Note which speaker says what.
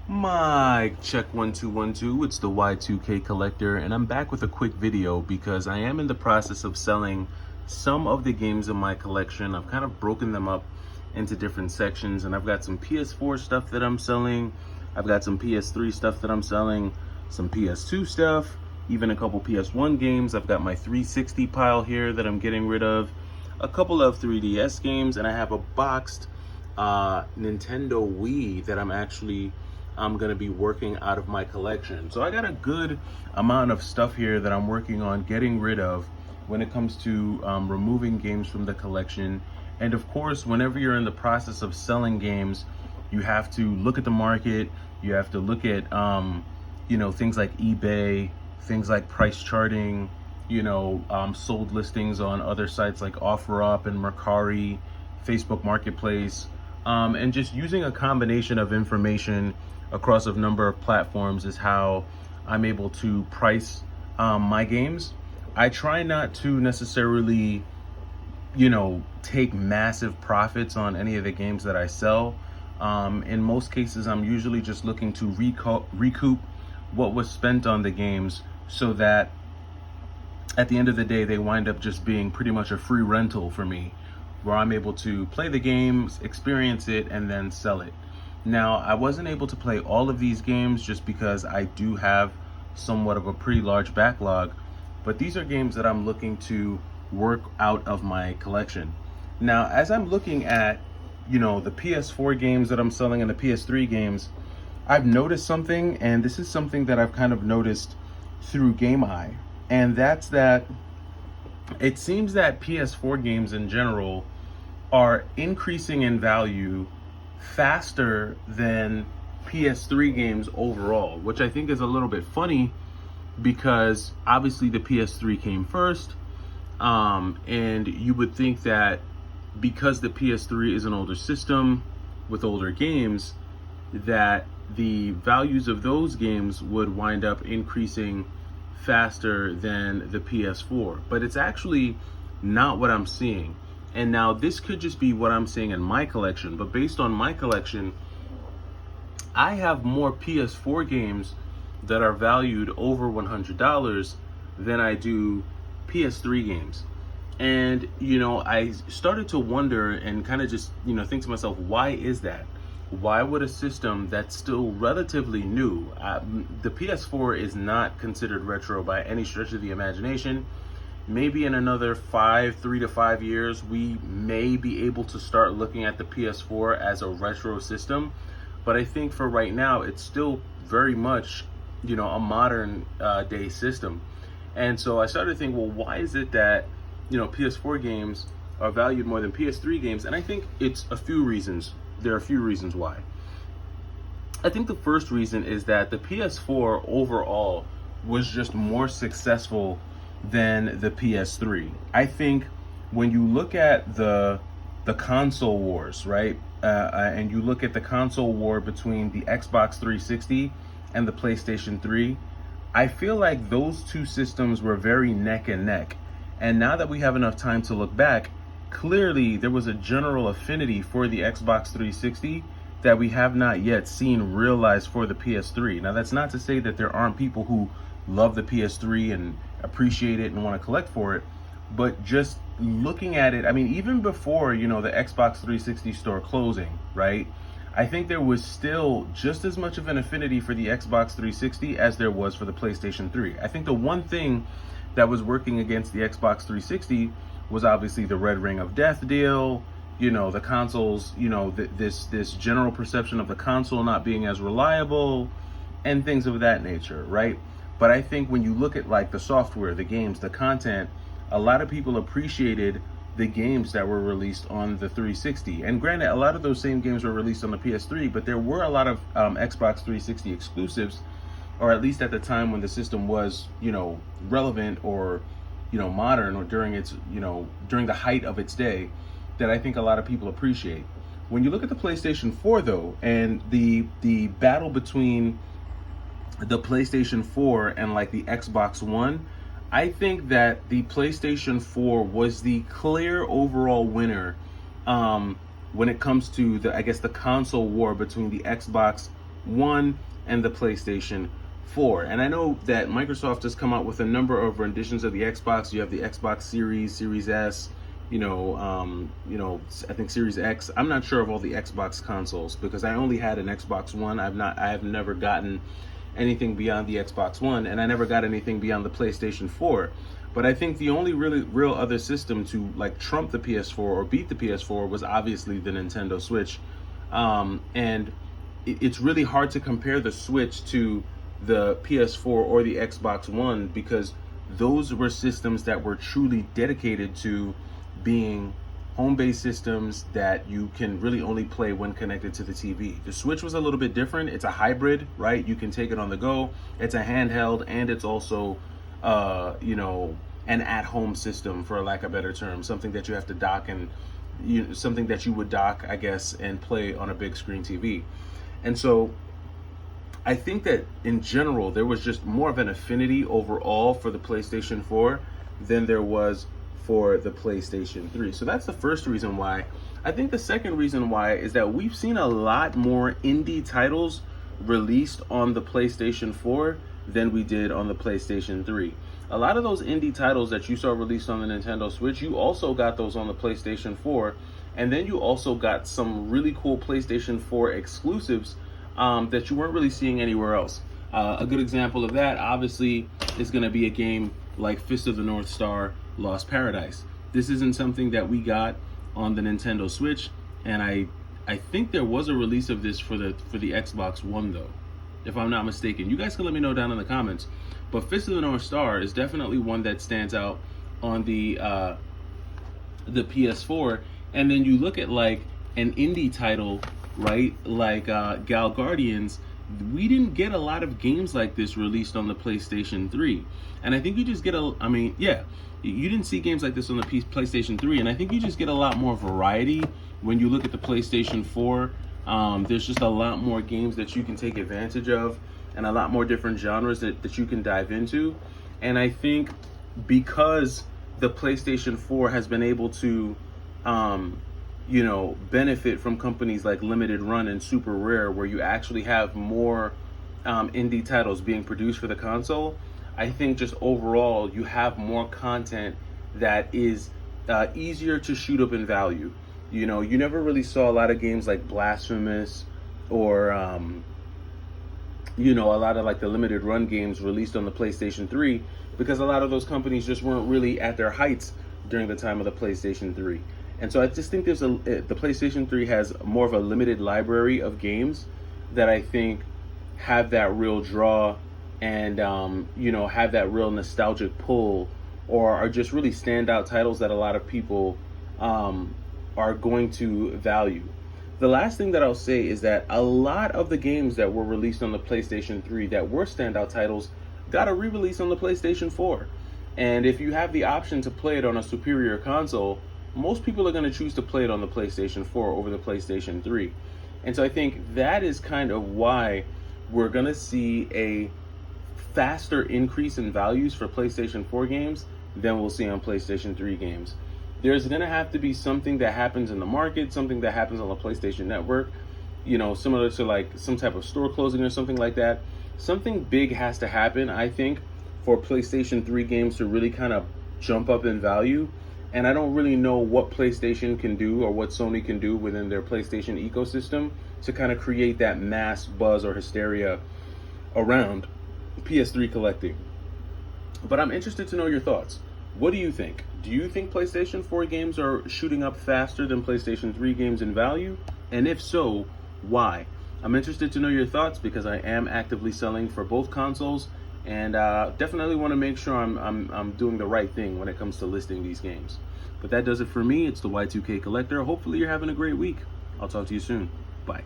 Speaker 1: Mic check 1 2 1 2. It's the Y2K collector, and I'm back with a quick video because I am in the process of selling some of the games in my collection. I've kind of broken them up into different sections, and I've got some PS4 stuff that I'm selling. I've got some PS3 stuff that I'm selling, some PS2 stuff, even a couple PS1 games. I've got my 360 pile here that I'm getting rid of, a couple of 3DS games, and I have a boxed Nintendo Wii that I'm going to be working out of my collection. So I got a good amount of stuff here that I'm working on getting rid of when it comes to removing games from the collection. And of course, whenever you're in the process of selling games, you have to look at the market. You have to look at, things like eBay, things like price charting, sold listings on other sites like OfferUp and Mercari, Facebook Marketplace, and just using a combination of information across a number of platforms is how I'm able to price my games. I try not to necessarily, take massive profits on any of the games that I sell. In most cases, I'm usually just looking to recoup what was spent on the games so that at the end of the day, they wind up just being pretty much a free rental for me, where I'm able to play the games, experience it, and then sell it. Now, I wasn't able to play all of these games just because I do have somewhat of a pretty large backlog, but these are games that I'm looking to work out of my collection. Now, as I'm looking at, the PS4 games that I'm selling and the PS3 games, I've noticed something, and this is something that I've kind of noticed through GameEye, and that's that it seems that PS4 games in general are increasing in value faster than PS3 games overall, which I think is a little bit funny because obviously the PS3 came first, and you would think that because the PS3 is an older system with older games, that the values of those games would wind up increasing faster than the PS4, but it's actually not what I'm seeing. And now this could just be what I'm seeing in my collection, but based on my collection, I have more PS4 games that are valued over $100 than I do PS3 games. And, I started to wonder and kind of just, think to myself, why is that? Why would a system that's still relatively new, the PS4 is not considered retro by any stretch of the imagination. Maybe in another 3 to 5 years, we may be able to start looking at the PS4 as a retro system. But I think for right now, it's still very much, a modern day system. And so I started to think, well, why is it that, PS4 games are valued more than PS3 games? And I think it's a few reasons. There are a few reasons why. I think the first reason is that the PS4 overall was just more successful than the PS3. I think when you look at the console wars, right, and you look at the console war between the Xbox 360 and the PlayStation 3, I feel like those two systems were very neck and neck. And now that we have enough time to look back, clearly there was a general affinity for the Xbox 360 that we have not yet seen realized for the PS3. Now, that's not to say that there aren't people who love the PS3 and appreciate it and want to collect for it, but just looking at it, I mean, even before, the Xbox 360 store closing, right? I think there was still just as much of an affinity for the Xbox 360 as there was for the PlayStation 3. I think the one thing that was working against the Xbox 360 was obviously the Red Ring of Death deal, the consoles, this general perception of the console not being as reliable and things of that nature, right? But I think when you look at like the software, the games, the content, a lot of people appreciated the games that were released on the 360. And granted, a lot of those same games were released on the PS3, but there were a lot of Xbox 360 exclusives, or at least at the time when the system was, relevant or, modern, or during its, during the height of its day, that I think a lot of people appreciate. When you look at the PlayStation 4 though, and the battle between the PlayStation 4 and like the Xbox One, I think that the PlayStation 4 was the clear overall winner when it comes to the console war between the Xbox 1 and the PlayStation 4. And I know that Microsoft has come out with a number of renditions of the Xbox. You have the Xbox Series, Series S, I think Series X. I'm not sure of all the Xbox consoles because I only had an Xbox One. I have never gotten anything beyond the Xbox One, and I never got anything beyond the PlayStation 4. But I think the only really real other system to like trump the PS4 or beat the PS4 was obviously the Nintendo Switch. And it's really hard to compare the Switch to the PS4 or the Xbox One because those were systems that were truly dedicated to being home-based systems that you can really only play when connected to the TV. The Switch was a little bit different. It's a hybrid, right? You can take it on the go. It's a handheld, and it's also, an at-home system, for lack of a better term, something that you have to dock and something that you would dock, I guess, and play on a big screen TV. And so I think that in general, there was just more of an affinity overall for the PlayStation 4 than there was for the PlayStation 3. So that's the first reason why. I think the second reason why is that we've seen a lot more indie titles released on the PlayStation 4 than we did on the PlayStation 3. A lot of those indie titles that you saw released on the Nintendo Switch, you also got those on the PlayStation 4, and then you also got some really cool PlayStation 4 exclusives that you weren't really seeing anywhere else. A good example of that, obviously, is going to be a game like Fist of the North Star Lost Paradise. This isn't something that we got on the Nintendo Switch, and I think there was a release of this for the Xbox One though, if I'm not mistaken. You guys can let me know down in the comments. But Fist of the North Star is definitely one that stands out on the PS4. And then you look at like an indie title, right? Like Gal Guardians. We didn't get a lot of games like this released on the PlayStation 3. And I think you just get you didn't see games like this on the PlayStation 3. And I think you just get a lot more variety when you look at the PlayStation 4. There's just a lot more games that you can take advantage of and a lot more different genres that you can dive into. And I think because the PlayStation 4 has been able to benefit from companies like Limited Run and Super Rare, where you actually have more indie titles being produced for the console, I think just overall you have more content that is easier to shoot up in value. You never really saw a lot of games like Blasphemous or a lot of like the Limited Run games released on the PlayStation 3 because a lot of those companies just weren't really at their heights during the time of the PlayStation 3. And so I just think the PlayStation 3 has more of a limited library of games that I think have that real draw and, have that real nostalgic pull, or are just really standout titles that a lot of people are going to value. The last thing that I'll say is that a lot of the games that were released on the PlayStation 3 that were standout titles got a re-release on the PlayStation 4. And if you have the option to play it on a superior console, most people are going to choose to play it on the PlayStation 4 over the PlayStation 3. And so I think that is kind of why we're going to see a faster increase in values for PlayStation 4 games than we'll see on PlayStation 3 games. There's going to have to be something that happens in the market, something that happens on the PlayStation Network, similar to like some type of store closing or something like that. Something big has to happen, I think, for PlayStation 3 games to really kind of jump up in value. And I don't really know what PlayStation can do or what Sony can do within their PlayStation ecosystem to kind of create that mass buzz or hysteria around PS3 collecting. But I'm interested to know your thoughts. What do you think? Do you think PlayStation 4 games are shooting up faster than PlayStation 3 games in value? And if so, why? I'm interested to know your thoughts because I am actively selling for both consoles, and definitely want to make sure I'm doing the right thing when it comes to listing these games. But that does it for me. It's the Y2K Collector. Hopefully you're having a great week. I'll talk to you soon. Bye.